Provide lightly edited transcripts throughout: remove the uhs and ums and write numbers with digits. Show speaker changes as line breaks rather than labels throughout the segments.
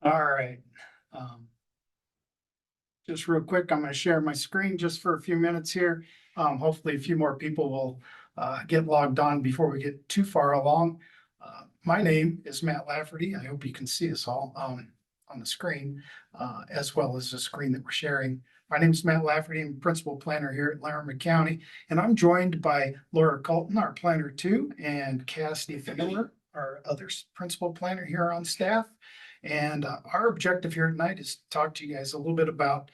All right. Um, just real quick, I'm going to share my screen just for a few minutes here. Hopefully a few more people will get logged on before we get too far along. My name is Matt Lafferty. I hope you can see us all on the screen, as well as the screen that we're sharing. My name is Matt Lafferty. I'm Principal Planner here at Larimer County, and I'm joined by Laura Colton, our Planner 2, and Cassidy Miller, our other Principal Planner here on staff. And our objective here tonight is to talk to you guys a little bit about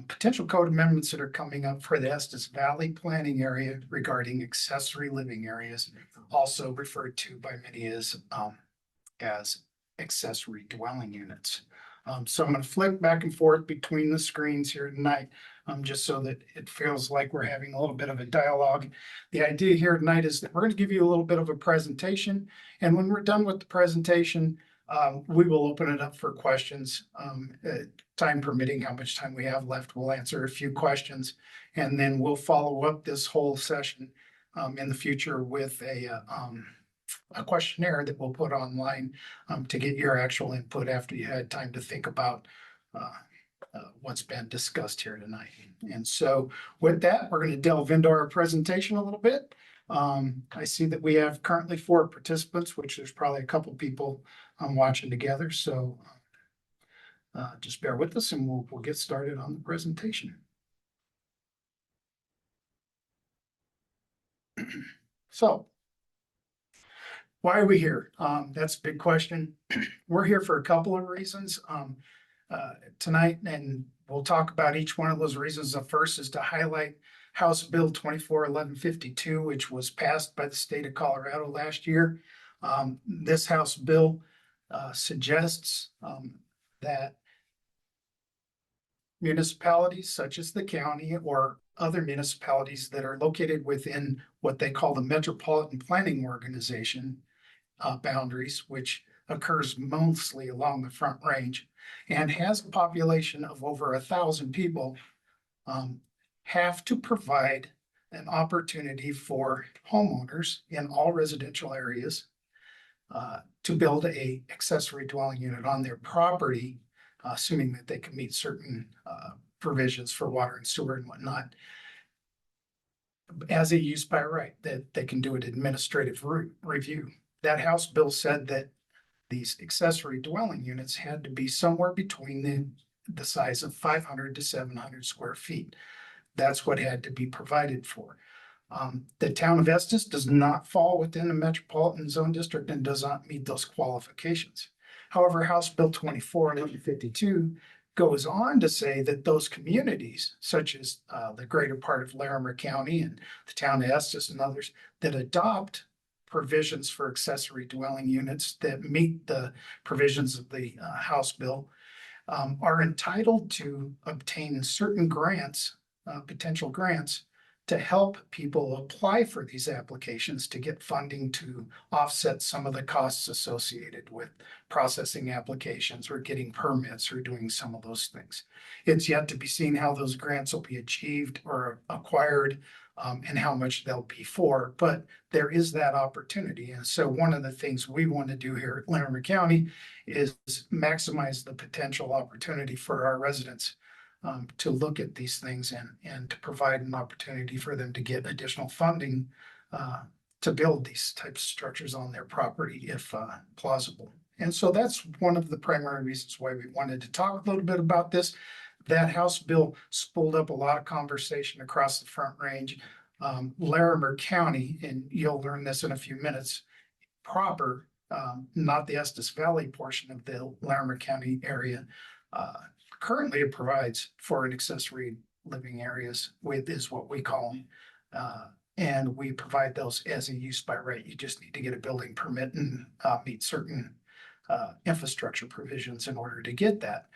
potential code amendments that are coming up for the Estes Valley planning area regarding accessory living areas, also referred to by many as accessory dwelling units. So I'm going to flick back and forth between the screens here tonight, just so that it feels like we're having a little bit of a dialogue. The idea here tonight is that we're going to give you a little bit of a presentation, and when we're done with the presentation, we will open it up for questions. Time permitting, how much time we have left, we'll answer a few questions, and then we'll follow up this whole session in the future with a questionnaire that we'll put online to get your actual input after you had time to think about what's been discussed here tonight. And so with that, we're going to delve into our presentation a little bit. I see that we have currently 4 participants, which there's probably a couple people watching together. So just bear with us and we'll get started on the presentation. So why are we here? That's a big question. We're here for a couple of reasons tonight, and we'll talk about each one of those reasons. The first is to highlight House Bill 24-1152, which was passed by the state of Colorado last year. This House bill suggests that municipalities such as the county or other municipalities that are located within what they call the Metropolitan Planning Organization boundaries, which occurs mostly along the Front Range and has a population of over 1,000 people, have to provide an opportunity for homeowners in all residential areas to build a accessory dwelling unit on their property, assuming that they can meet certain provisions for water and sewer and whatnot, as a use by right, that they can do an administrative review. That House bill said that these accessory dwelling units had to be somewhere between the size of 500 to 700 square feet. That's what had to be provided for. The town of Estes does not fall within the metropolitan zone district and does not meet those qualifications. However, House Bill 24-1152 goes on to say that those communities, such as the greater part of Larimer County and the town of Estes and others, that adopt provisions for accessory dwelling units that meet the provisions of the House bill, are entitled to obtain certain grants, potential grants, to help people apply for these applications to get funding to offset some of the costs associated with processing applications or getting permits or doing some of those things. It's yet to be seen how those grants will be achieved or acquired, and how much they'll be for, but there is that opportunity. And so one of the things we want to do here at Larimer County is maximize the potential opportunity for our residents to look at these things and to provide an opportunity for them to get additional funding to build these types of structures on their property if plausible. And so that's one of the primary reasons why we wanted to talk a little bit about this. That House bill spooled up a lot of conversation across the Front Range. Larimer County, and you'll learn this in a few minutes, proper, not the Estes Valley portion of the Larimer County area, currently it provides for an accessory living areas is what we call them. And we provide those as a use by right. You just need to get a building permit and meet certain infrastructure provisions in order to get that.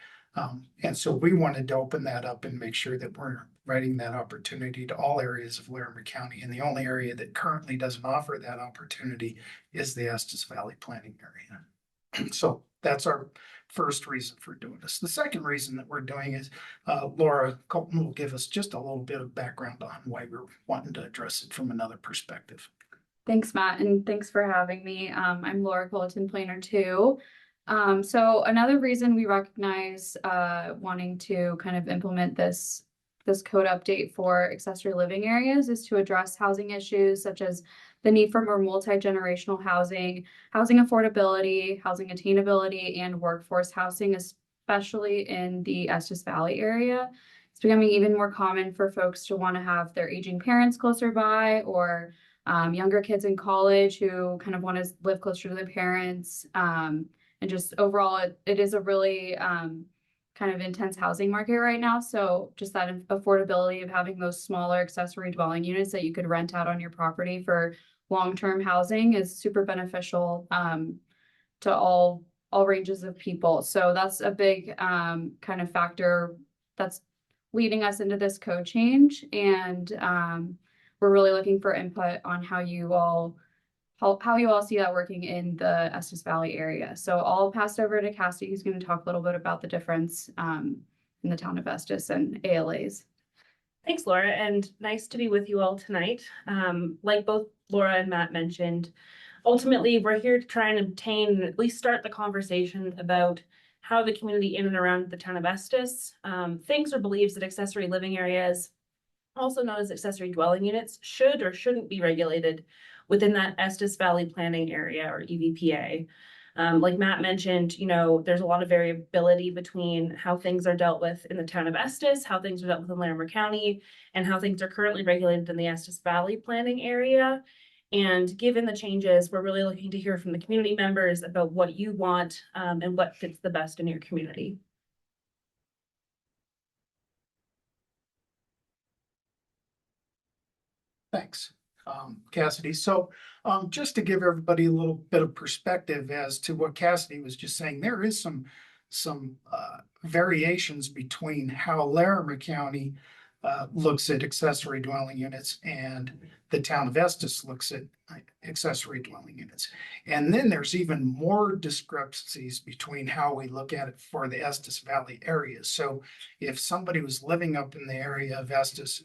And so we wanted to open that up and make sure that we're providing that opportunity to all areas of Larimer County. And the only area that currently doesn't offer that opportunity is the Estes Valley planning area. So that's our first reason for doing this. The second reason that we're doing is Laura Colton will give us just a little bit of background on why we're wanting to address it from another perspective.
Thanks, Matt, and thanks for having me. I'm Laura Colton, Planner 2. So another reason we recognize wanting to kind of implement this code update for accessory living areas is to address housing issues such as the need for more multi-generational housing, housing affordability, housing attainability, and workforce housing, especially in the Estes Valley area. It's becoming even more common for folks to want to have their aging parents closer by, or younger kids in college who kind of want to live closer to their parents. And just overall, it is a really kind of intense housing market right now. So just that affordability of having those smaller accessory dwelling units that you could rent out on your property for long-term housing is super beneficial to all ranges of people. So that's a big kind of factor that's leading us into this code change. And we're really looking for input on how you all see that working in the Estes Valley area. So I'll pass it over to Cassie, who's going to talk a little bit about the difference in the town of Estes and ALAs.
Thanks, Laura, and nice to be with you all tonight. Like both Laura and Matt mentioned, ultimately, we're here to try and obtain, at least start the conversation about how the community in and around the town of Estes thinks or believes that accessory living areas, also known as accessory dwelling units, should or shouldn't be regulated within that Estes Valley Planning Area, or EVPA. Like Matt mentioned, there's a lot of variability between how things are dealt with in the town of Estes, how things are dealt with in Larimer County, and how things are currently regulated in the Estes Valley Planning Area. And given the changes, we're really looking to hear from the community members about what you want and what fits the best in your community.
Thanks, Cassidy. So just to give everybody a little bit of perspective as to what Cassidy was just saying, there is some variations between how Larimer County looks at accessory dwelling units and the town of Estes looks at accessory dwelling units. And then there's even more discrepancies between how we look at it for the Estes Valley area. So if somebody was living up in the area of Estes,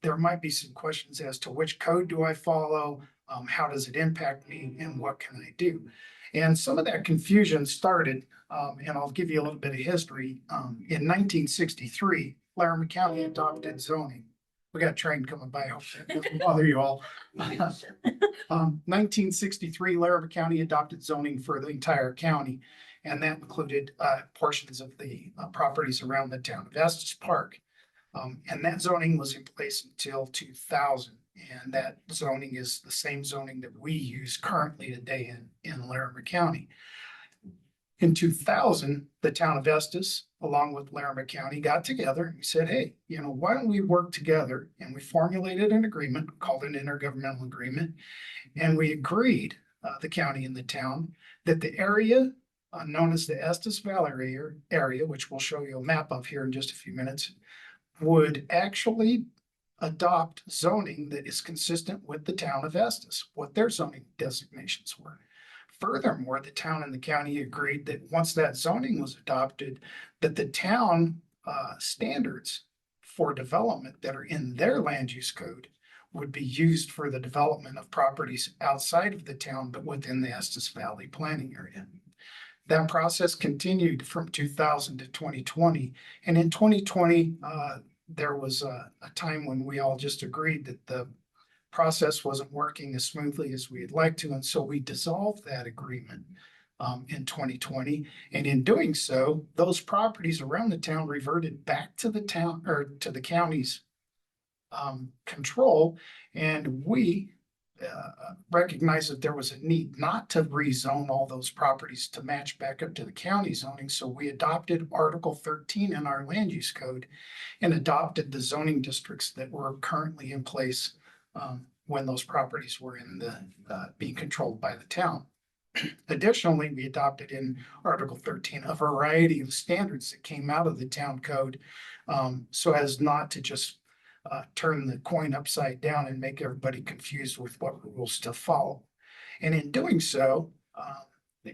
there might be some questions as to which code do I follow, how does it impact me, and what can I do? And some of that confusion started, and I'll give you a little bit of history. In 1963, Larimer County adopted zoning. We got a train coming by. I hope that doesn't bother you all. 1963, Larimer County adopted zoning for the entire county, and that included portions of the properties around the town of Estes Park. And that zoning was in place until 2000. And that zoning is the same zoning that we use currently today in Larimer County. In 2000, the town of Estes, along with Larimer County, got together and said, hey, why don't we work together? And we formulated an agreement called an intergovernmental agreement. And we agreed, the county and the town, that the area known as the Estes Valley area, which we'll show you a map of here in just a few minutes, would actually adopt zoning that is consistent with the town of Estes, what their zoning designations were. Furthermore, the town and the county agreed that once that zoning was adopted, that the town standards for development that are in their land use code would be used for the development of properties outside of the town, but within the Estes Valley planning area. That process continued from 2000 to 2020. And in 2020, there was a time when we all just agreed that the process wasn't working as smoothly as we'd like to. And so we dissolved that agreement in 2020. And in doing so, those properties around the town reverted back to the town or to the county's control. And we recognized that there was a need not to rezone all those properties to match back up to the county zoning. So we adopted Article 13 in our land use code and adopted the zoning districts that were currently in place when those properties were in the being controlled by the town. Additionally, we adopted in Article 13 a variety of standards that came out of the town code so as not to just turn the coin upside down and make everybody confused with what rules to follow. And in doing so,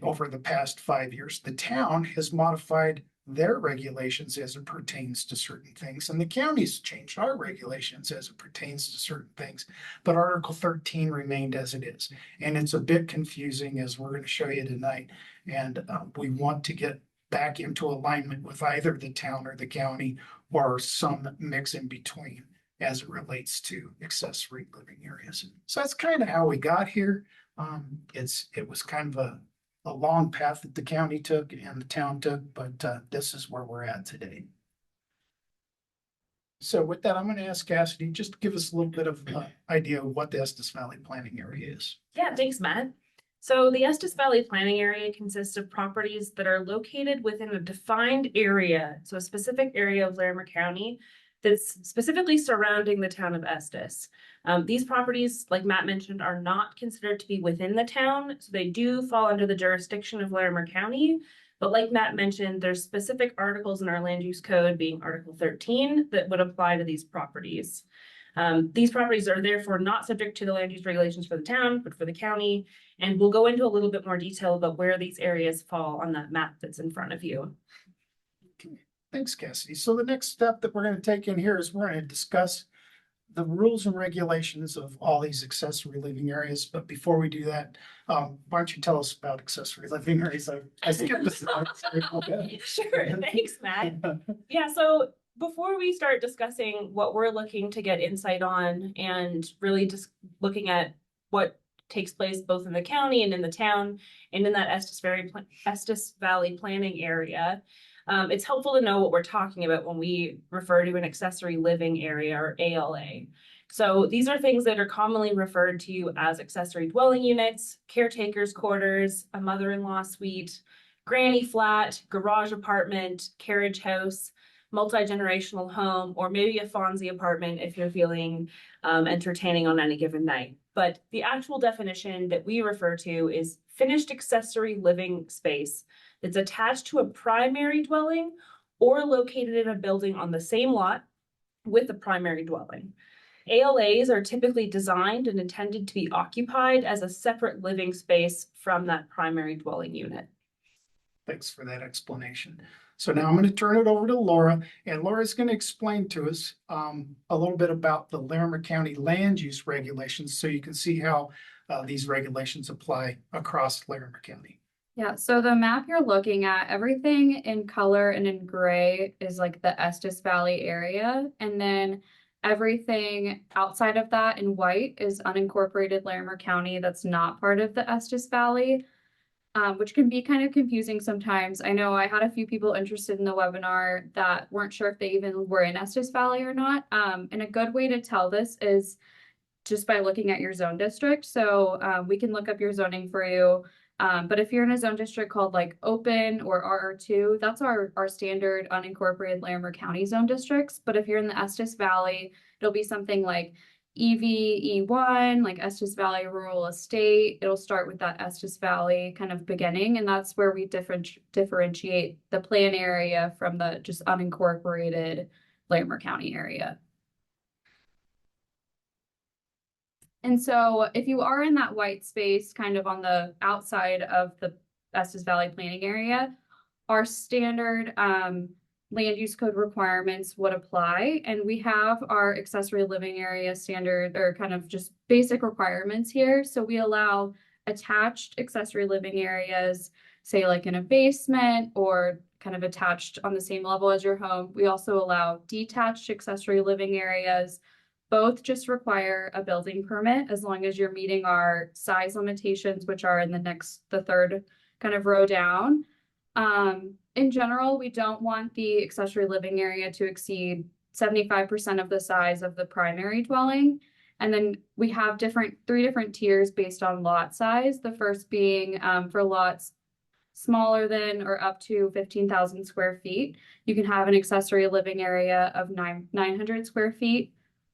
over the past 5 years, the town has modified their regulations as it pertains to certain things, and the county's changed our regulations as it pertains to certain things. But Article 13 remained as it is, and it's a bit confusing, as we're going to show you tonight, And we want to get back into alignment with either the town or the county or some mix in between as it relates to accessory living areas. So that's kind of how we got here. It was kind of a long path that the county took and the town took, but this is where we're at today. So with that, I'm going to ask Cassidy just to give us a little bit of idea of what the Estes Valley planning area is.
Yeah, thanks, Matt. So the Estes Valley planning area consists of properties that are located within a defined area, so a specific area of Larimer County that's specifically surrounding the town of Estes. These properties, like Matt mentioned, are not considered to be within the town, so they do fall under the jurisdiction of Larimer County. But like Matt mentioned, there's specific articles in our land use code, being Article 13, that would apply to these properties. These properties are therefore not subject to the land use regulations for the town, but for the county. And we'll go into a little bit more detail about where these areas fall on that map that's in front of you.
Okay. Thanks, Cassidy. So the next step that we're going to take in here is we're going to discuss the rules and regulations of all these accessory living areas. But before we do that, why don't you tell us about accessory living areas? I skipped this.
Sure, thanks, Matt. Yeah, so before we start discussing what we're looking to get insight on and really just looking at what takes place both in the county and in the town and in that Estes Valley planning area, it's helpful to know what we're talking about when we refer to an accessory living area or ALA. So these are things that are commonly referred to as accessory dwelling units, caretaker's quarters, a mother-in-law suite, granny flat, garage apartment, carriage house, multi-generational home, or maybe a Fonzie apartment if you're feeling entertaining on any given night. But the actual definition that we refer to is finished accessory living space that's attached to a primary dwelling or located in a building on the same lot with a primary dwelling. ALAs are typically designed and intended to be occupied as a separate living space from that primary dwelling unit.
Thanks for that explanation. So now I'm going to turn it over to Laura, and Laura's going to explain to us a little bit about the Larimer County land use regulations so you can see how these regulations apply across Larimer County.
Yeah, so the map you're looking at, everything in color and in gray is like the Estes Valley area. And then everything outside of that in white is unincorporated Larimer County that's not part of the Estes Valley, which can be kind of confusing sometimes. I know I had a few people interested in the webinar that weren't sure if they even were in Estes Valley or not. And a good way to tell this is just by looking at your zone district. So we can look up your zoning for you. But if you're in a zone district called like open or RR2, that's our standard unincorporated Larimer County zone districts. But if you're in the Estes Valley, it'll be something like EV-E1, like Estes Valley Rural Estate. It'll start with that Estes Valley kind of beginning, and that's where we differentiate the plan area from the just unincorporated Larimer County area. And so if you are in that white space, kind of on the outside of the Estes Valley planning area, our standard land use code requirements would apply. And we have our accessory living area standard or kind of just basic requirements here. So we allow attached accessory living areas, say like in a basement or kind of attached on the same level as your home. We also allow detached accessory living areas. Both just require a building permit as long as you're meeting our size limitations, which are in the third kind of row down. In general, we don't want the accessory living area to exceed 75% of the size of the primary dwelling. And then we have three different tiers based on lot size. The first being for lots smaller than or up to 15,000 square feet, you can have an accessory living area of 900 square feet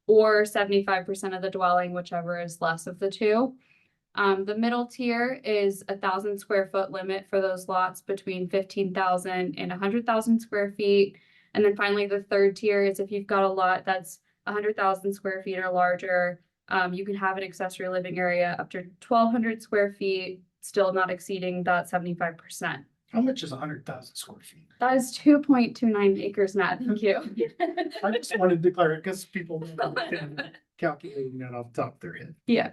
or 75% of the dwelling, whichever is less of the two. The middle tier is 1,000 square foot limit for those lots between 15,000 and 100,000 square feet. And then finally, the third tier is if you've got a lot that's 100,000 square feet or larger, you can have an accessory living area up to 1,200 square feet, still not exceeding that 75%.
How much is 100,000 square feet?
That is 2.29 acres, Matt, thank you.
I just wanted to declare it because people don't understand calculating that off the top of their head.
Yeah,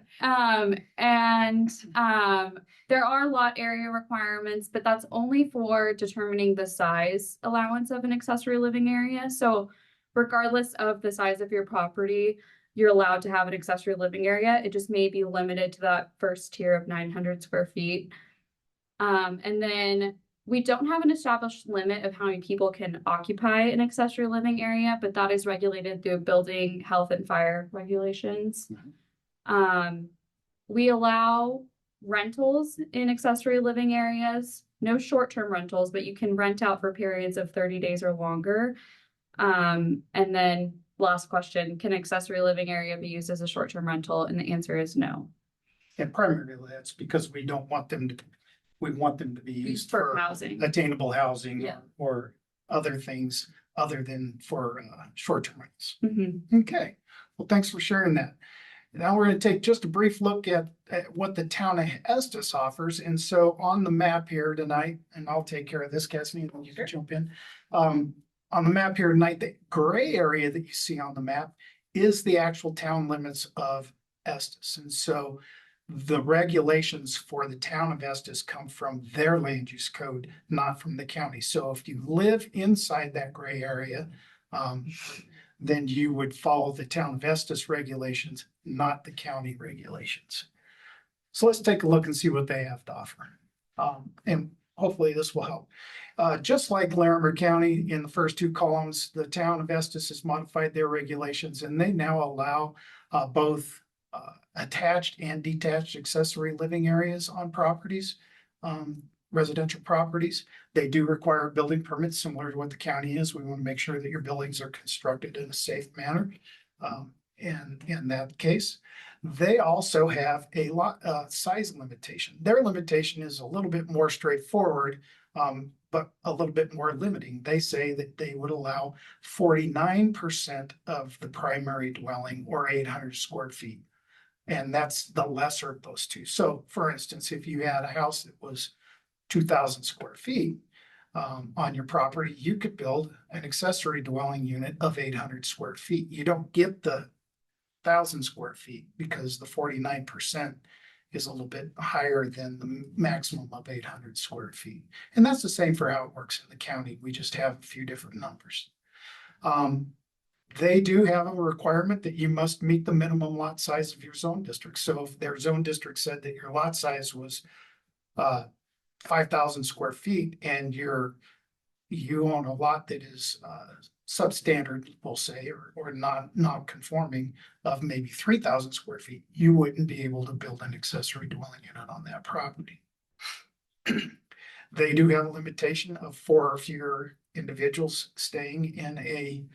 there are lot area requirements, but that's only for determining the size allowance of an accessory living area. So regardless of the size of your property, you're allowed to have an accessory living area. It just may be limited to that first tier of 900 square feet. And then we don't have an established limit of how many people can occupy an accessory living area, but that is regulated through building, health, and fire regulations. We allow rentals in accessory living areas, no short-term rentals, but you can rent out for periods of 30 days or longer. And then last question, can accessory living area be used as a short-term rental? And the answer is no.
And primarily that's because we want them to be used
For
for
housing.
attainable housing
Yeah.
or other things other than for short-term rentals.
Mhm.
Okay, well, thanks for sharing that. Now we're going to take just a brief look at what the town of Estes offers. And so on the map here tonight, and I'll take care of this, Cassidy, and you can jump in. On the map here tonight, the gray area that you see on the map is the actual town limits of Estes. And so the regulations for the town of Estes come from their land use code, not from the county. So if you live inside that gray area, then you would follow the town of Estes regulations, not the county regulations. So let's take a look and see what they have to offer. And hopefully this will help. Just like Larimer County in the first two columns, the town of Estes has modified their regulations and they now allow both attached and detached accessory living areas on properties, residential properties. They do require building permits similar to what the county is. We want to make sure that your buildings are constructed in a safe manner. And in that case, they also have a lot size limitation. Their limitation is a little bit more straightforward, but a little bit more limiting. They say that they would allow 49% of the primary dwelling or 800 square feet. And that's the lesser of those two. So for instance, if you had a house that was 2,000 square feet on your property, you could build an accessory dwelling unit of 800 square feet. You don't get the 1,000 square feet because the 49% is a little bit higher than the maximum of 800 square feet. And that's the same for how it works in the county. We just have a few different numbers. They do have a requirement that you must meet the minimum lot size of your zone district. So if their zone district said that your lot size was 5,000 square feet and you own a lot that is substandard, we'll say, or non-conforming of maybe 3,000 square feet, you wouldn't be able to build an accessory dwelling unit on that property. They do have a limitation of 4 or fewer individuals staying in a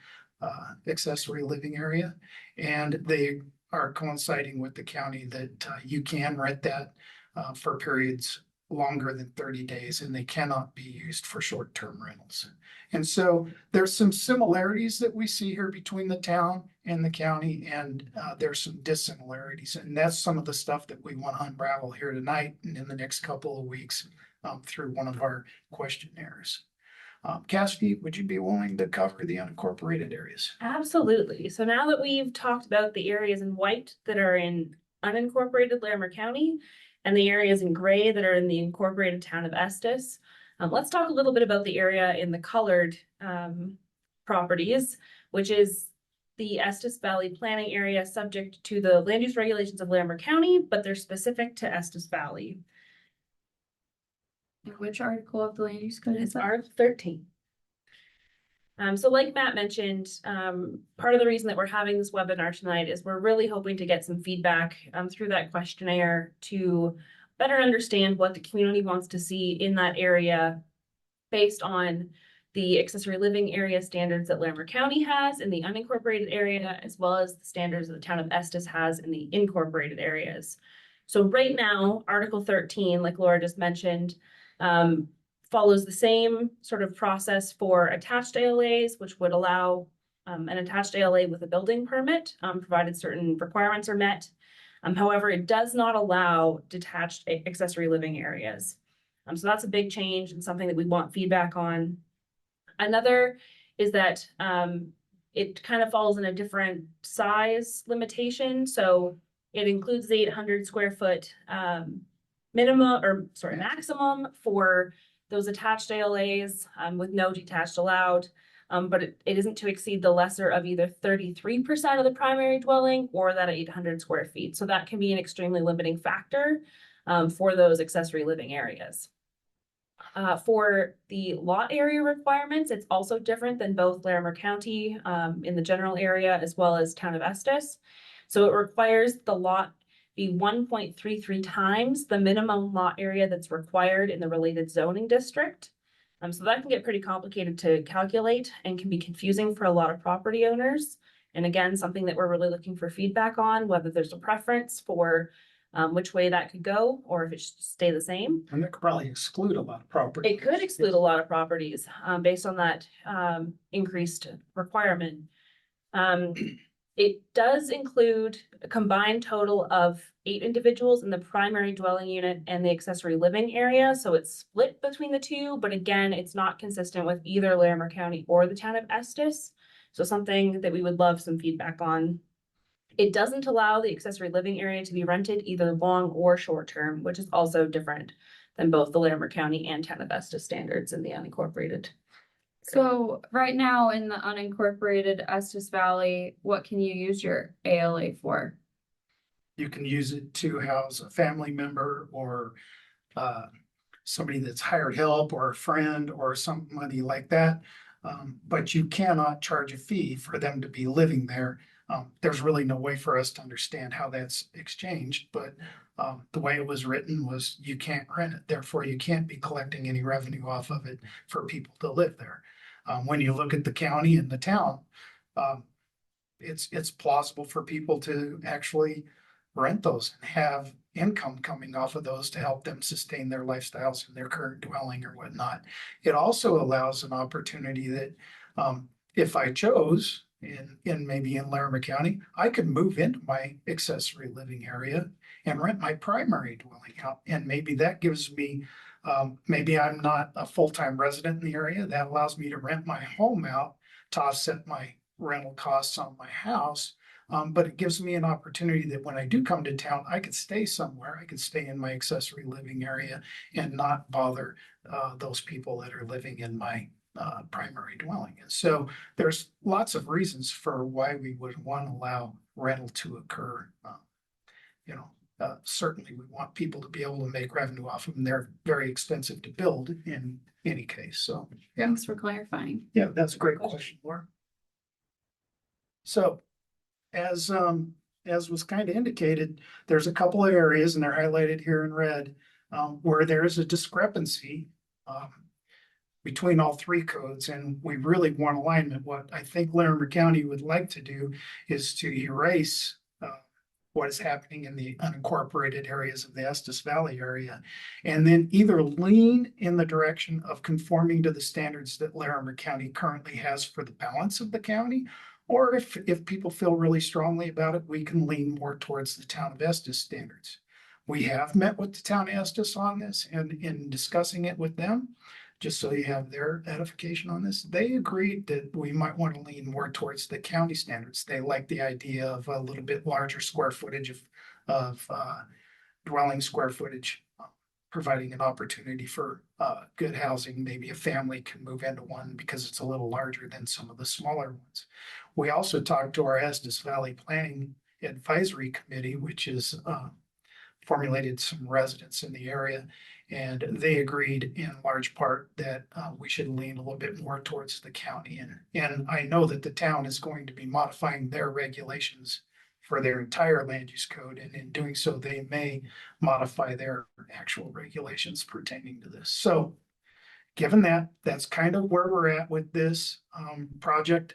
accessory living area, and they are coinciding with the county that you can rent that for periods longer than 30 days, and they cannot be used for short-term rentals. And so there's some similarities that we see here between the town and the county, and there's some dissimilarities, and that's some of the stuff that we want to unravel here tonight and in the next couple of weeks through one of our questionnaires. Cassidy, would you be willing to cover the unincorporated areas?
Absolutely. So now that we've talked about the areas in white that are in unincorporated Larimer County and the areas in gray that are in the incorporated town of Estes, let's talk a little bit about the area in the colored properties, which is the Estes Valley planning area subject to the land use regulations of Larimer County, but they're specific to Estes Valley.
Which article of the land use code is
It's
that?
Article 13. So like Matt mentioned, part of the reason that we're having this webinar tonight is we're really hoping to get some feedback through that questionnaire to better understand what the community wants to see in that area based on the accessory living area standards that Larimer County has in the unincorporated area, as well as the standards that the town of Estes has in the incorporated areas. So right now, Article 13, like Laura just mentioned, follows the same sort of process for attached ALAs, which would allow an attached ALA with a building permit, provided certain requirements are met. However, it does not allow detached accessory living areas. So that's a big change and something that we want feedback on. Another is that it kind of falls in a different size limitation. So it includes the 800 square foot maximum for those attached ALAs with no detached allowed. But it isn't to exceed the lesser of either 33% of the primary dwelling or that 800 square feet. So that can be an extremely limiting factor for those accessory living areas. For the lot area requirements, it's also different than both Larimer County in the general area as well as town of Estes. So it requires the lot be 1.33 times the minimum lot area that's required in the related zoning district. So that can get pretty complicated to calculate and can be confusing for a lot of property owners. And again, something that we're really looking for feedback on, whether there's a preference for which way that could go, or if it should stay the same.
And that could probably exclude a lot of property.
It could exclude a lot of properties based on that increased requirement. It does include a combined total of 8 individuals in the primary dwelling unit and the accessory living area. So it's split between the two, but again, it's not consistent with either Larimer County or the town of Estes. So something that we would love some feedback on. It doesn't allow the accessory living area to be rented either long or short term, which is also different than both the Larimer County and town of Estes standards in the unincorporated.
So right now in the unincorporated Estes Valley, what can you use your ALA for?
You can use it to house a family member or somebody that's hired help or a friend or somebody like that. But you cannot charge a fee for them to be living there. There's really no way for us to understand how that's exchanged, but the way it was written was you can't rent it. Therefore, you can't be collecting any revenue off of it for people to live there. When you look at the county and the town, it's plausible for people to actually rent those and have income coming off of those to help them sustain their lifestyles in their current dwelling or whatnot. It also allows an opportunity that if I chose in maybe in Larimer County, I could move into my accessory living area and rent my primary dwelling out. And maybe that gives me, maybe I'm not a full-time resident in the area. That allows me to rent my home out to offset my rental costs on my house. But it gives me an opportunity that when I do come to town, I could stay somewhere. I could stay in my accessory living area and not bother those people that are living in my primary dwelling. And so there's lots of reasons for why we would want to allow rental to occur. Certainly we want people to be able to make revenue off of them. They're very expensive to build in any case. So yeah,
Thanks for clarifying.
yeah, that's a great question, Laura. So as was kind of indicated, there's a couple of areas, and they're highlighted here in red, where there is a discrepancy between all 3 codes, and we really want alignment. What I think Larimer County would like to do is to erase what is happening in the unincorporated areas of the Estes Valley area, and then either lean in the direction of conforming to the standards that Larimer County currently has for the balance of the county, or if people feel really strongly about it, we can lean more towards the town of Estes standards. We have met with the town of Estes on this, and in discussing it with them, just so you have their edification on this, they agreed that we might want to lean more towards the county standards. They like the idea of a little bit larger square footage of dwelling square footage, providing an opportunity for good housing. Maybe a family can move into one because it's a little larger than some of the smaller ones. We also talked to our Estes Valley Planning Advisory Committee, which is formulated some residents in the area, and they agreed in large part that we should lean a little bit more towards the county. And I know that the town is going to be modifying their regulations for their entire land use code, and in doing so, they may modify their actual regulations pertaining to this. So given that, that's kind of where we're at with this project.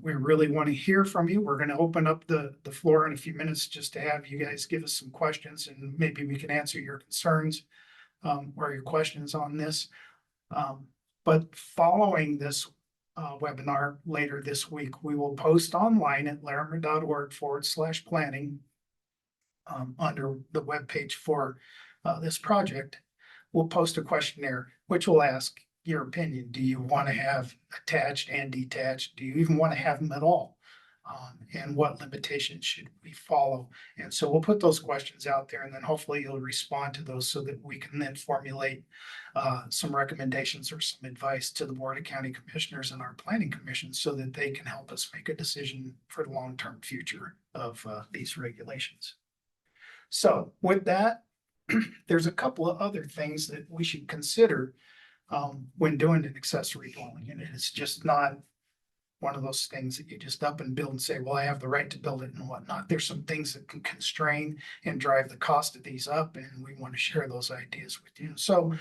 We really want to hear from you. We're going to open up the floor in a few minutes just to have you guys give us some questions, and maybe we can answer your concerns or your questions on this. But following this webinar later this week, we will post online at larimer.org/planning under the webpage for this project. we'll post a questionnaire, which will ask your opinion. Do you want to have attached and detached? Do you even want to have them at all? And what limitations should we follow? And so we'll put those questions out there, and then hopefully you'll respond to those so that we can then formulate some recommendations or some advice to the Board of County Commissioners and our Planning Commission so that they can help us make a decision for the long-term future of these regulations. So with that, there's a couple of other things that we should consider when doing an accessory dwelling unit. It's just not one of those things that you just up and build and say, well, I have the right to build it and whatnot. There's some things that can constrain and drive the cost of these up, and we want to share those ideas with you. So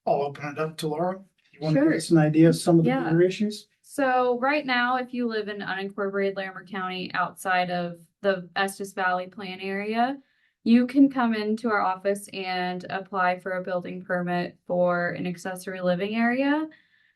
I'll open it up to Laura. You want to give us an idea of some of the bigger issues?
So right now, if you live in unincorporated Larimer County outside of the Estes Valley Plan area, you can come into our office and apply for a building permit for an accessory living area.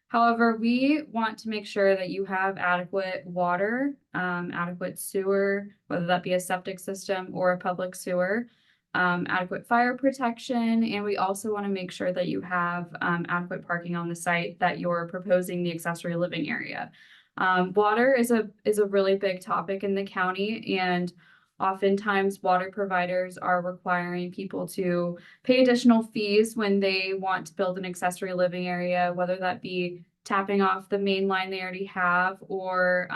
However, we want to make sure that you have adequate water, adequate sewer, whether that be a septic system or a public sewer, adequate fire protection, and we also want to make sure that you have adequate parking on the site that you're proposing the accessory living area. Water is a really big topic in the county, and oftentimes water providers are requiring people to pay additional fees when they want to build an accessory living area, whether that be tapping off the main line they already have or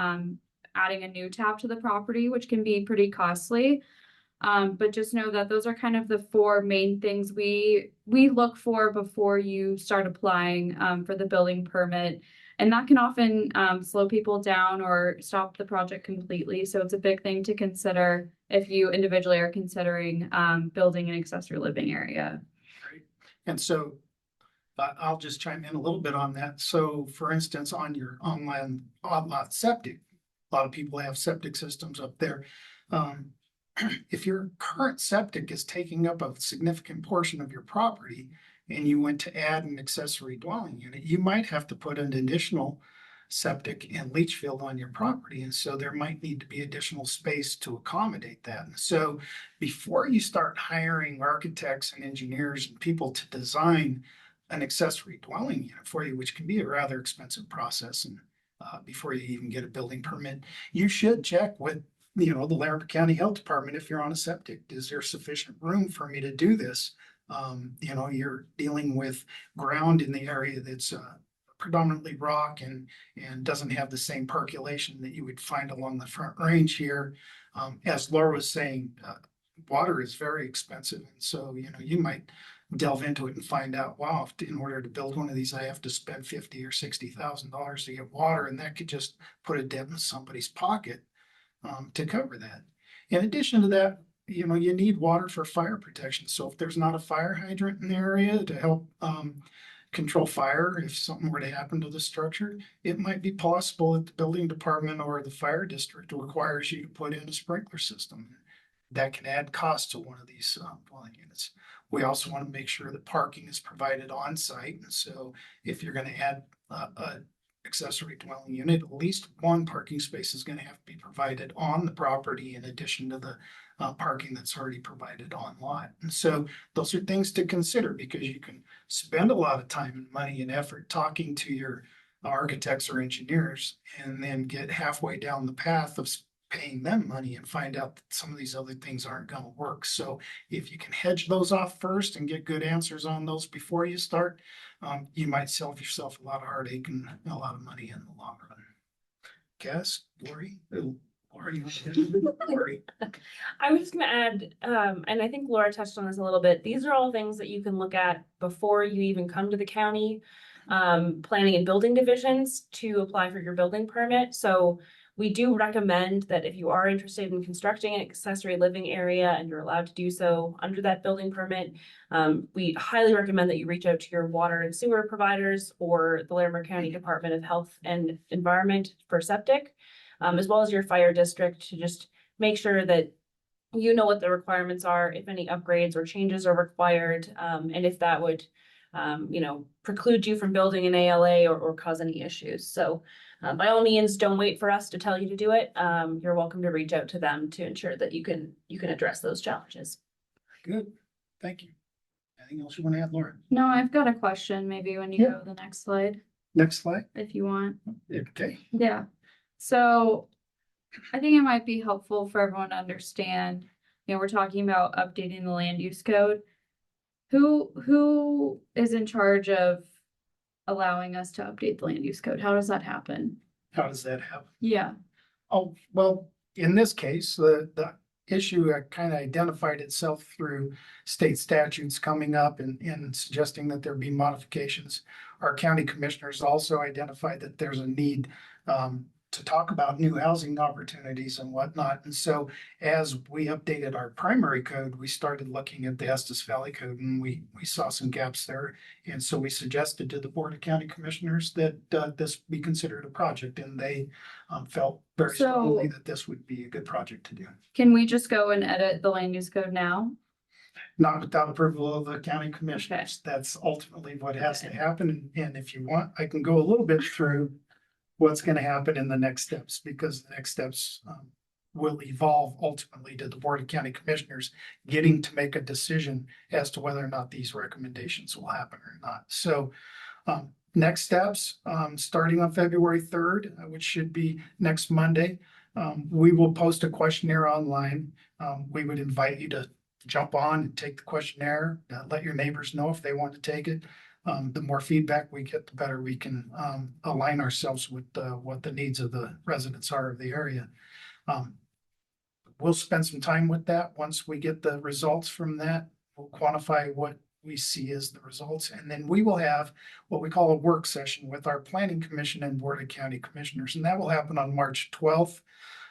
adding a new tap to the property, which can be pretty costly. But just know that those are kind of the four main things we look for before you start applying for the building permit. And that can often slow people down or stop the project completely. So it's a big thing to consider if you individually are considering building an accessory living area.
Right. And so I'll just chime in a little bit on that. So for instance, on your online lot septic, a lot of people have septic systems up there. If your current septic is taking up a significant portion of your property and you went to add an accessory dwelling unit, you might have to put an additional septic and leach field on your property. And so there might need to be additional space to accommodate that. And so before you start hiring architects and engineers and people to design an accessory dwelling unit for you, which can be a rather expensive process, and before you even get a building permit, you should check with the Larimer County Health Department if you're on a septic. Is there sufficient room for me to do this? You're dealing with ground in the area that's predominantly rock and doesn't have the same percolation that you would find along the Front Range here. As Laura was saying, water is very expensive, and so you might delve into it and find out, wow, in order to build one of these, I have to spend $50,000 or $60,000 to get water, and that could just put a dent in somebody's pocket to cover that. In addition to that, you need water for fire protection. So if there's not a fire hydrant in the area to help control fire, if something were to happen to the structure, it might be possible that the building department or the fire district requires you to put in a sprinkler system. That can add cost to one of these dwelling units. We also want to make sure that parking is provided on site. And so if you're going to add a accessory dwelling unit, at least one parking space is going to have to be provided on the property in addition to the parking that's already provided on lot. And so those are things to consider, because you can spend a lot of time and money and effort talking to your architects or engineers and then get halfway down the path of paying them money and find out that some of these other things aren't going to work. So if you can hedge those off first and get good answers on those before you start, you might save yourself a lot of heartache and a lot of money in the long run. Cass, Lori, Lori, Lori.
I was just going to add, and I think Laura touched on this a little bit. These are all things that you can look at before you even come to the county planning and building divisions to apply for your building permit. So we do recommend that if you are interested in constructing an accessory living area and you're allowed to do so under that building permit, we highly recommend that you reach out to your water and sewer providers or the Larimer County Department of Health and Environment for septic, as well as your fire district, to just make sure that you know what the requirements are, if any upgrades or changes are required, and if that would preclude you from building an ALA or cause any issues. So by all means, don't wait for us to tell you to do it. You're welcome to reach out to them to ensure that you can address those challenges.
Good. Thank you. anything else you want to add, Laura?
No, I've got a question, maybe when you
Yeah.
go to the next slide,
Next slide.
if you want.
Okay.
Yeah, so I think it might be helpful for everyone to understand, we're talking about updating the land use code. Who is in charge of allowing us to update the land use code? How does that happen?
How does that happen?
Yeah,
Oh, well, in this case, the issue kind of identified itself through state statutes coming up and suggesting that there be modifications. Our county commissioners also identified that there's a need to talk about new housing opportunities and whatnot. And so as we updated our primary code, we started looking at the Estes Valley Code and we saw some gaps there. And so we suggested to the Board of County Commissioners that this be considered a project, and they felt very
So-
strongly that this would be a good project to do.
can we just go and edit the land use code now?
Not without approval of the county commissioners. That's ultimately what has to
Okay.
happen. And if you want, I can go a little bit through what's going to happen in the next steps, because the next steps will evolve ultimately to the Board of County Commissioners getting to make a decision as to whether or not these recommendations will happen or not. So next steps, starting on February 3rd, which should be next Monday, we will post a questionnaire online. We would invite you to jump on and take the questionnaire, let your neighbors know if they want to take it. The more feedback we get, the better we can align ourselves with what the needs of the residents are of the area. We'll spend some time with that. Once we get the results from that, we'll quantify what we see as the results. And then we will have what we call a work session with our Planning Commission and Board of County Commissioners. And that will happen on March 12th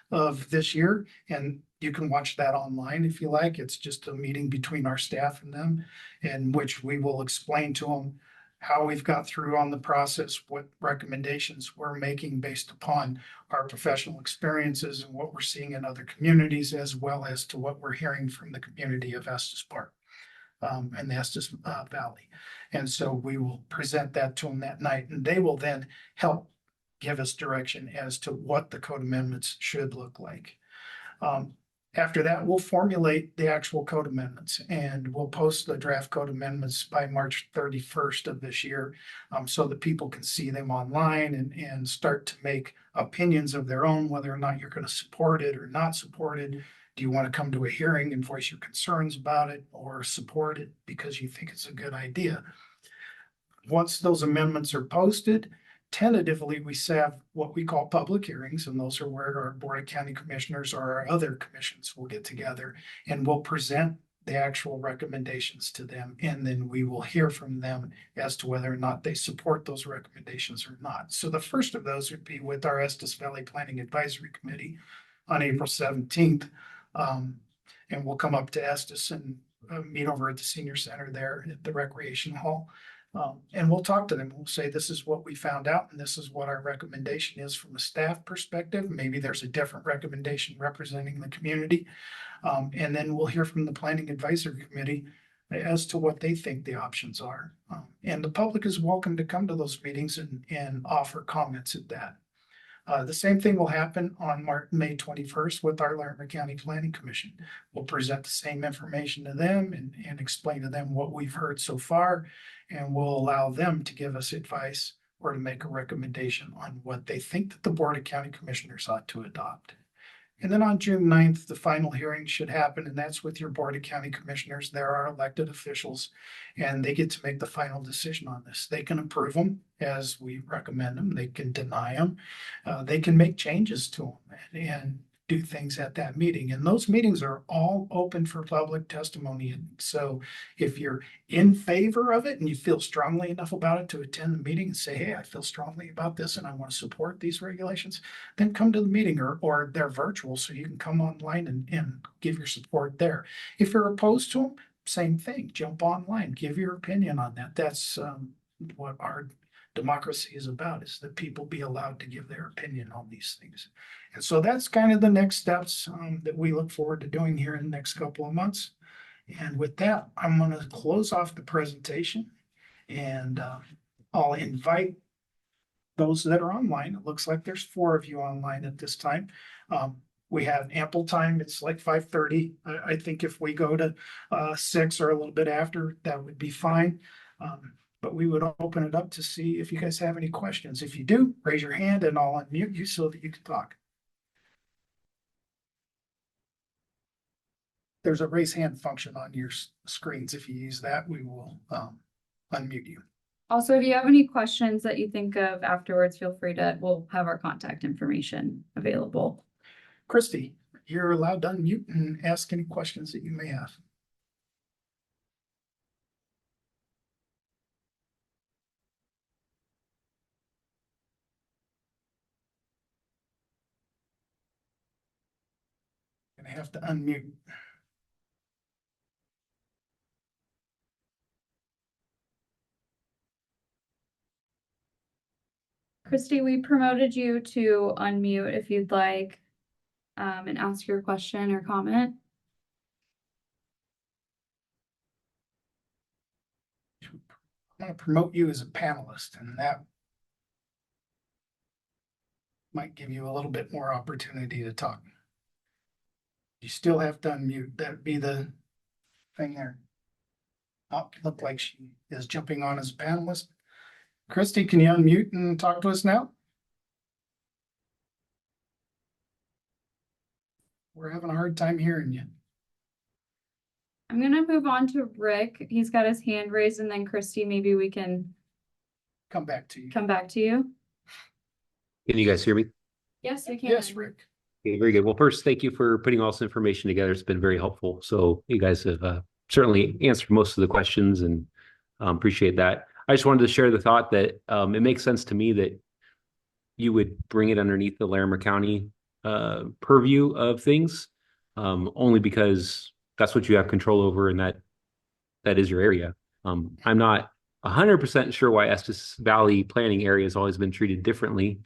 of this year. And you can watch that online if you like. It's just a meeting between our staff and them, in which we will explain to them how we've got through on the process, what recommendations we're making based upon our professional experiences and what we're seeing in other communities, as well as to what we're hearing from the community of Estes Park and the Estes Valley. And so we will present that to them that night, and they will then help give us direction as to what the code amendments should look like. After that, we'll formulate the actual code amendments, and we'll post the draft code amendments by March 31st of this year, so that people can see them online and start to make opinions of their own, whether or not you're going to support it or not support it. Do you want to come to a hearing and voice your concerns about it, or support it because you think it's a good idea? Once those amendments are posted, tentatively, we have what we call public hearings, and those are where our Board of County Commissioners or our other commissions will get together, and we'll present the actual recommendations to them, and then we will hear from them as to whether or not they support those recommendations or not. So the first of those would be with our Estes Valley Planning Advisory Committee on April 17th. And we'll come up to Estes and meet over at the senior center there at the recreation hall. And we'll talk to them. We'll say, this is what we found out, and this is what our recommendation is from a staff perspective. Maybe there's a different recommendation representing the community. And then we'll hear from the Planning Advisory Committee as to what they think the options are. And the public is welcome to come to those meetings and offer comments at that. The same thing will happen on May 21st with our Larimer County Planning Commission. We'll present the same information to them and explain to them what we've heard so far, and we'll allow them to give us advice or to make a recommendation on what they think that the Board of County Commissioners ought to adopt. And then on June 9th, the final hearing should happen, and that's with your Board of County Commissioners. They're our elected officials, and they get to make the final decision on this. They can approve them as we recommend them. They can deny them. They can make changes to them and do things at that meeting. And those meetings are all open for public testimony. And so if you're in favor of it and you feel strongly enough about it to attend the meeting and say, hey, I feel strongly about this and I want to support these regulations, then come to the meeting, or they're virtual, so you can come online and give your support there. If you're opposed to them, same thing, jump online, give your opinion on that. That's what our democracy is about, is that people be allowed to give their opinion on these things. And so that's kind of the next steps that we look forward to doing here in the next couple of months. And with that, I'm going to close off the presentation, and I'll invite those that are online. It looks like there's 4 of you online at this time. We have ample time. It's like 5:30. I think if we go to 6 or a little bit after, that would be fine. But we would open it up to see if you guys have any questions. If you do, raise your hand and I'll unmute you so that you can talk. There's a raise hand function on your screens. If you use that, we will unmute you.
Also, if you have any questions that you think of afterwards, feel free to, we'll have our contact information available.
Christy, you're allowed to unmute and ask any questions that you may have. Gonna have to unmute.
Christy, we promoted you to unmute if you'd like, and ask your question or comment.
I'm gonna promote you as a panelist, and that might give you a little bit more opportunity to talk. You still have to unmute. That'd be the thing there. Oh, look like she is jumping on as a panelist. Christy, can you unmute and talk to us now? We're having a hard time hearing you.
I'm gonna move on to Rick. He's got his hand raised, and then Christy, maybe we can
Come back to you.
come back to you.
Can you guys hear me?
Yes, we can.
Yes, Rick.
Okay, very good. Well, first, thank you for putting all this information together. It's been very helpful. So you guys have certainly answered most of the questions and appreciate that. I just wanted to share the thought that it makes sense to me that you would bring it underneath the Larimer County purview of things, only because that's what you have control over and that is your area. I'm not 100% sure why Estes Valley planning area has always been treated differently.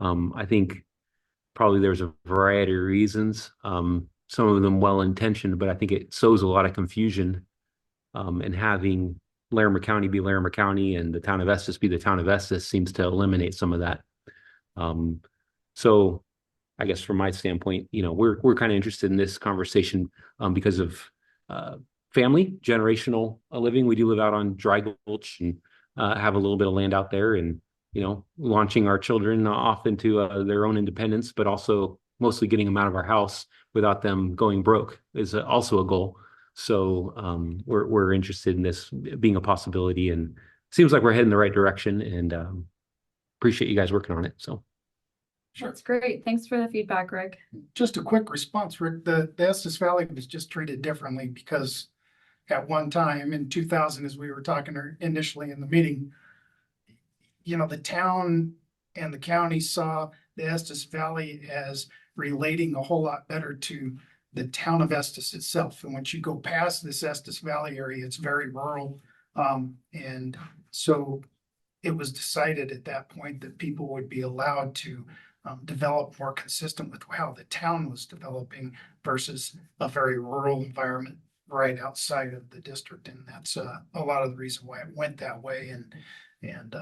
I think probably there's a variety of reasons, some of them well-intentioned, but I think it sows a lot of confusion. And having Larimer County be Larimer County and the town of Estes be the town of Estes seems to eliminate some of that. So I guess from my standpoint, we're kind of interested in this conversation because of family, generational living. We do live out on Dry Gulch and have a little bit of land out there, and launching our children off into their own independence, but also mostly getting them out of our house without them going broke is also a goal. So we're interested in this being a possibility, and seems like we're heading the right direction, and appreciate you guys working on it. So.
Sure.
That's great. Thanks for the feedback, Rick.
Just a quick response, Rick. The Estes Valley was just treated differently because at one time in 2000, as we were talking initially in the meeting, the town and the county saw the Estes Valley as relating a whole lot better to the town of Estes itself. And once you go past this Estes Valley area, it's very rural. And so it was decided at that point that people would be allowed to develop more consistent with how the town was developing versus a very rural environment right outside of the district. And that's a lot of the reason why it went that way. And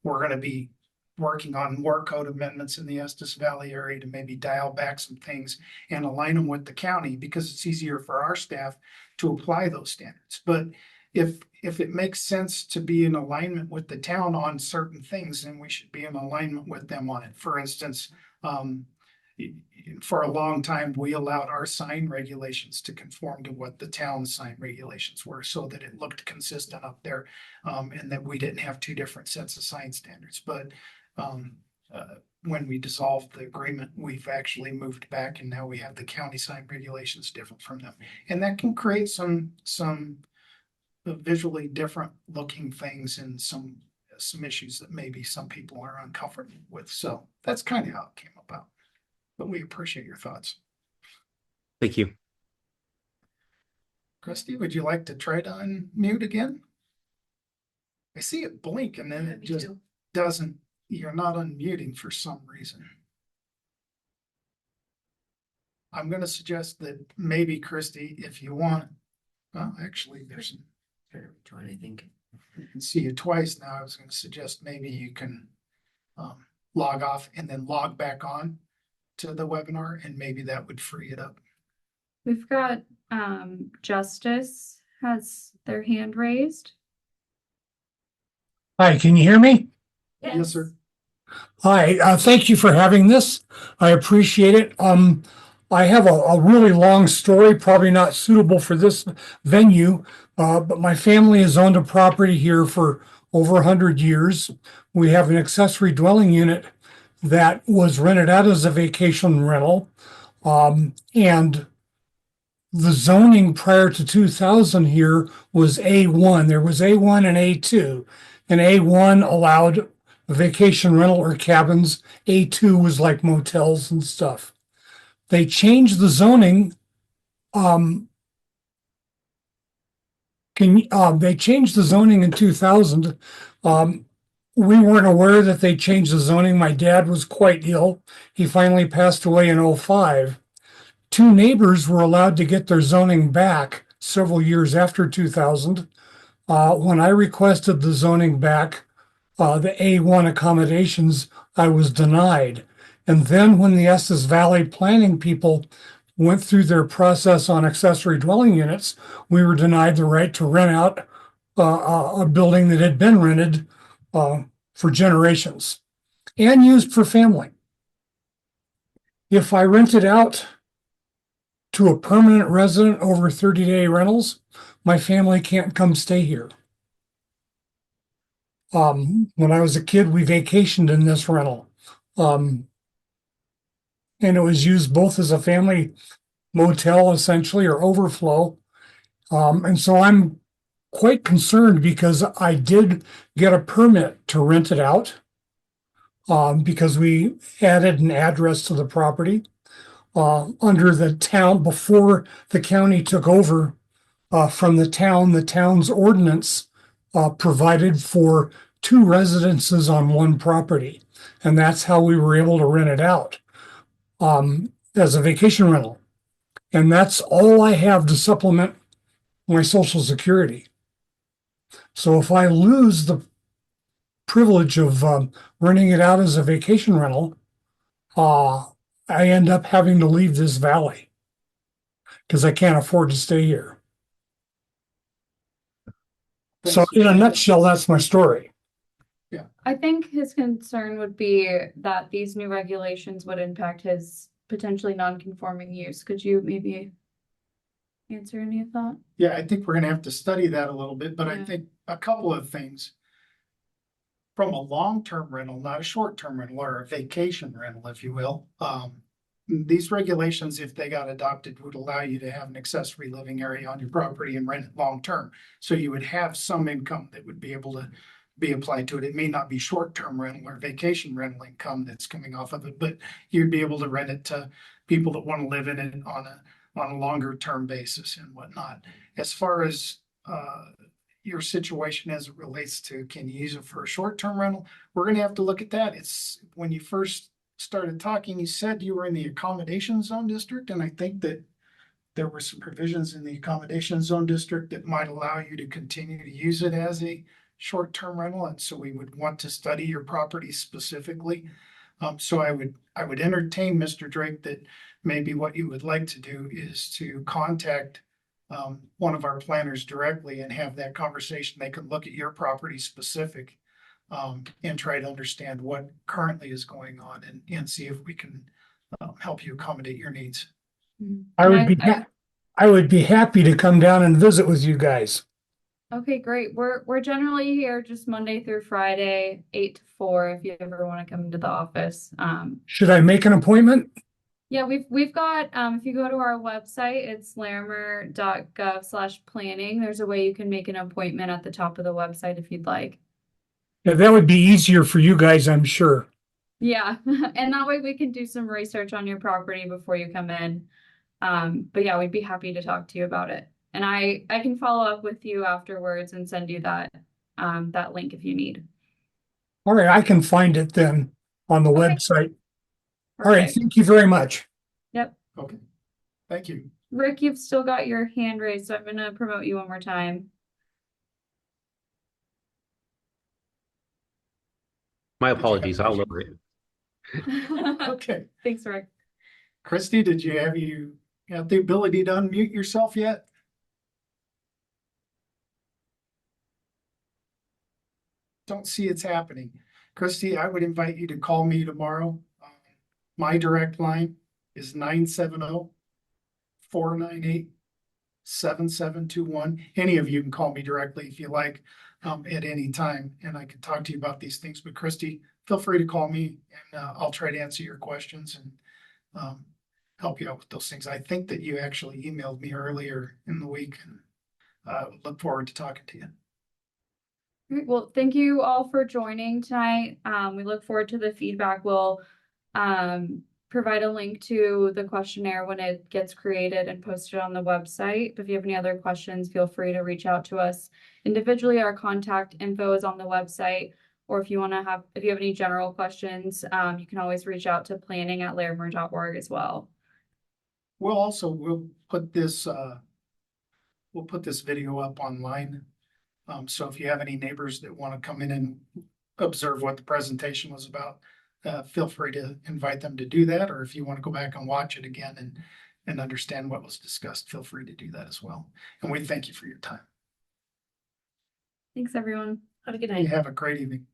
we're going to be working on more code amendments in the Estes Valley area to maybe dial back some things and align them with the county, because it's easier for our staff to apply those standards. But if it makes sense to be in alignment with the town on certain things, then we should be in alignment with them on it. For instance, for a long time, we allowed our sign regulations to conform to what the town sign regulations were, so that it looked consistent up there, and that we didn't have two different sets of sign standards. But when we dissolved the agreement, we've actually moved back, and now we have the county sign regulations different from them. And that can create some visually different looking things and some issues that maybe some people are uncomfortable with. So that's kind of how it came about. But we appreciate your thoughts.
Thank you.
Christy, would you like to try to unmute again? I see it blink and then it just doesn't, you're not unmuting for some reason. I'm going to suggest that maybe, Christy, if you want, well, actually, there's join, I think. I can see you twice now. I was going to suggest maybe you can log off and then log back on. to the webinar, and maybe that would free it up.
We've got, Justice has their hand raised.
Hi, can you hear me?
Yes, sir.
Hi, thank you for having this. I appreciate it. I have a really long story, probably not suitable for this venue, but my family has owned a property here for over 100 years. We have an accessory dwelling unit that was rented out as a vacation rental. And the zoning prior to 2000 here was A1. There was A1 and A2. And A1 allowed vacation rental or cabins. A2 was like motels and stuff. They changed the zoning. They changed the zoning in 2000. We weren't aware that they changed the zoning. My dad was quite ill. He finally passed away in 2005. Two neighbors were allowed to get their zoning back several years after 2000. When I requested the zoning back, the A1 accommodations, I was denied. And then when the Estes Valley planning people went through their process on accessory dwelling units, we were denied the right to rent out a building that had been rented for generations and used for family. If I rented out to a permanent resident over 30-day rentals, my family can't come stay here. When I was a kid, we vacationed in this rental. And it was used both as a family motel, essentially, or overflow. And so I'm quite concerned because I did get a permit to rent it out because we added an address to the property under the town before the county took over from the town's ordinance provided for 2 residences on 1 property. And that's how we were able to rent it out as a vacation rental. And that's all I have to supplement my Social Security. So if I lose the privilege of renting it out as a vacation rental, I end up having to leave this valley because I can't afford to stay here. So in a nutshell, that's my story.
I think his concern would be that these new regulations would impact his potentially non-conforming use. Could you maybe answer any of that?
Yeah, I think we're gonna have to study that a little bit, but I
Yeah.
think a couple of things. From a long-term rental, not a short-term rental or a vacation rental, if you will. These regulations, if they got adopted, would allow you to have an accessory living area on your property and rent it long-term. So you would have some income that would be able to be applied to it. It may not be short-term rental or vacation rental income that's coming off of it, but you'd be able to rent it to people that want to live in it on a longer term basis and whatnot. As far as your situation as it relates to can you use it for a short-term rental, we're gonna have to look at that. It's when you first started talking, you said you were in the accommodation zone district, and I think that there were some provisions in the accommodation zone district that might allow you to continue to use it as a short-term rental, and so we would want to study your property specifically. So I would entertain, Mr. Drake, that maybe what you would like to do is to contact one of our planners directly and have that conversation. They could look at your property specific and try to understand what currently is going on and see if we can help you accommodate your needs.
I would be happy to come down and visit with you guys.
Okay, great. We're generally here just Monday through Friday, 8 to 4, if you ever want to come into the office.
Should I make an appointment?
Yeah, we've got, if you go to our website, it's larimer.gov/planning. There's a way you can make an appointment at the top of the website if you'd like.
Yeah, that would be easier for you guys, I'm sure.
Yeah, and that way we can do some research on your property before you come in. But yeah, we'd be happy to talk to you about it. And I can follow up with you afterwards and send you that link if you need.
All right, I can find it then on the
Okay.
website. All right,
Perfect.
thank you very much.
Yep.
Okay, thank you.
Rick, you've still got your hand raised, so I'm gonna promote you one more time.
My apologies. I'll lower it.
Okay,
Thanks, Rick.
Christy, did you have the ability to unmute yourself yet? Don't see it's happening. Christy, I would invite you to call me tomorrow. My direct line is 970-498-7721. Any of you can call me directly if you like, at any time, and I can talk to you about these things. But Christy, feel free to call me and I'll try to answer your questions and help you out with those things. I think that you actually emailed me earlier in the week, and look forward to talking to you.
Great. Well, thank you all for joining tonight. We look forward to the feedback. We'll provide a link to the questionnaire when it gets created and posted on the website. If you have any other questions, feel free to reach out to us individually. Our contact info is on the website. Or if you have any general questions, you can always reach out to planning@larimer.org as well.
We'll put this video up online. So if you have any neighbors that want to come in and observe what the presentation was about, feel free to invite them to do that. Or if you want to go back and watch it again and understand what was discussed, feel free to do that as well. And we thank you for your time.
Thanks, everyone.
Have a good
You
night.
have a great evening.